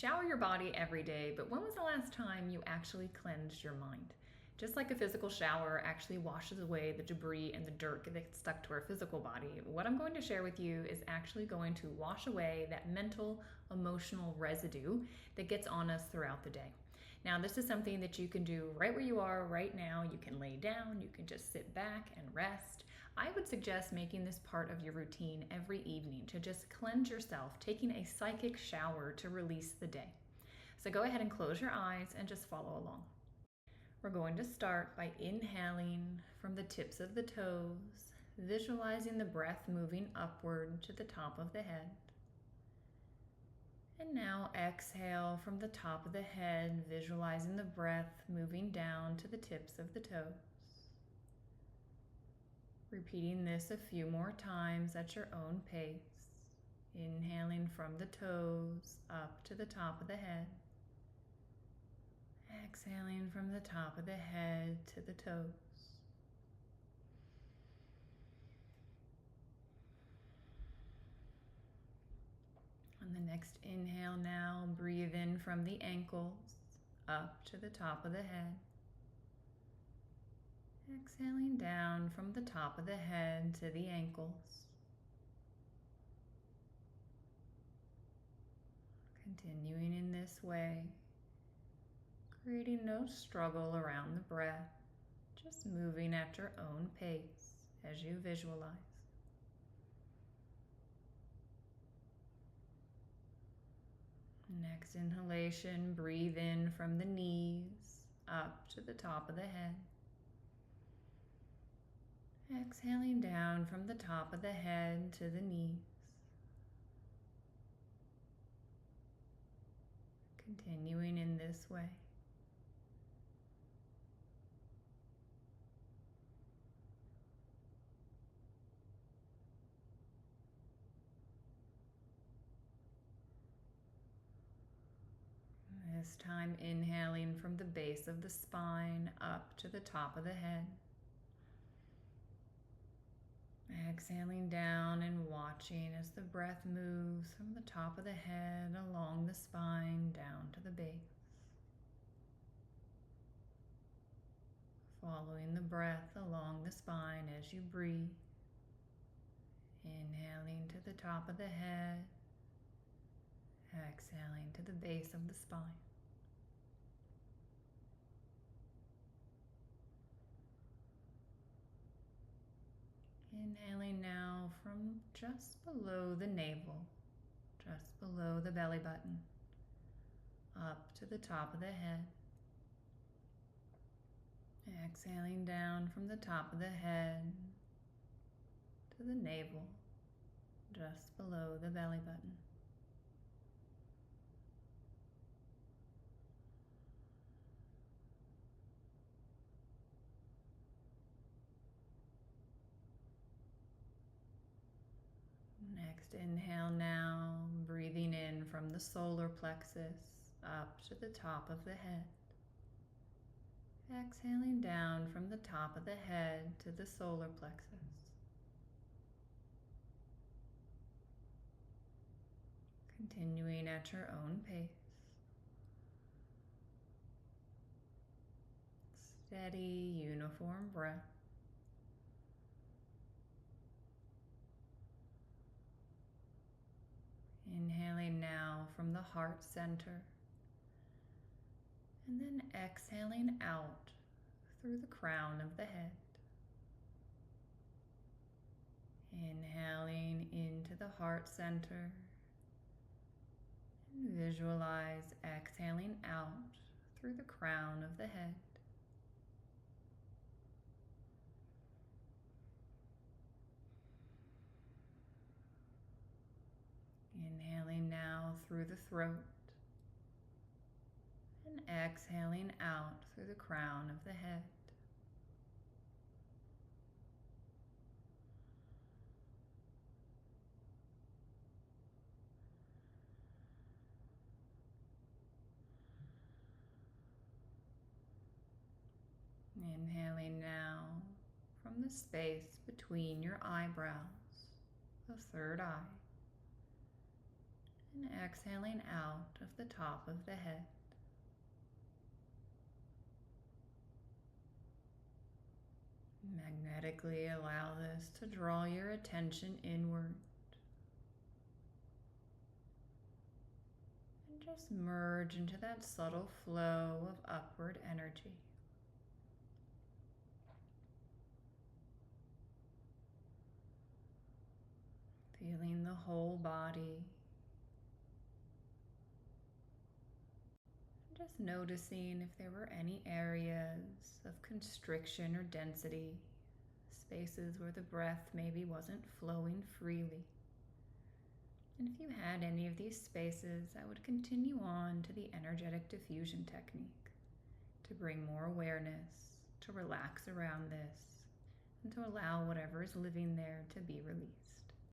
shower your body every day, but when was the last time you actually cleansed your mind? Just like a physical shower actually washes away the debris and the dirt that gets stuck to our physical body, what I'm going to share with you is actually going to wash away that mental, emotional residue that gets on us throughout the day. Now, this is something that you can do right where you are right now. You can lay down, you can just sit back and rest. I would suggest making this part of your routine every evening to just cleanse yourself, taking a psychic shower to release the day. So go ahead and close your eyes and just follow along. We're going to start by inhaling from the tips of the toes, visualizing the breath moving upward to the top of the head. And now exhale from the top of the head, visualizing the breath moving down to the tips of the toes. Repeating this a few more times at your own pace. Inhaling from the toes up to the top of the head. Exhaling from the top of the head to the toes. On the next inhale now, breathe in from the ankles up to the top of the head. Exhaling down from the top of the head to the ankles. Continuing in this way, creating no struggle around the breath, just moving at your own pace as you visualize. Next inhalation, breathe in from the knees up to the top of the head. Exhaling down from the top of the head to the knees. Continuing in this way. This time inhaling from the base of the spine up to the top of the head. Exhaling down and watching as the breath moves from the top of the head along the spine down to the base. Following the breath along the spine as you breathe. Inhaling to the top of the head. Exhaling to the base of the spine. Inhaling now from just below the navel, just below the belly button, up to the top of the head. Exhaling down from the top of the head to the navel, just below the belly button. Next, inhale now, breathing in from the solar plexus up to the top of the head. Exhaling down from the top of the head to the solar plexus. Continuing at your own pace. Steady, uniform breath. Inhaling now from the heart center, and then exhaling out through the crown of the head. Inhaling into the heart center, and visualize exhaling out through the crown of the head. Inhaling now through the throat and exhaling out through the crown of the head. Inhaling now from the space between your eyebrows, the third eye. And exhaling out of the top of the head. Magnetically allow this to draw your attention inward. And just merge into that subtle flow of upward energy. Feeling the whole body. Just noticing if there were any areas of constriction or density, spaces where the breath maybe wasn't flowing freely. And if you had any of these spaces, I would continue on to the energetic diffusion technique to bring more awareness, to relax around this, and to allow whatever is living there to be released.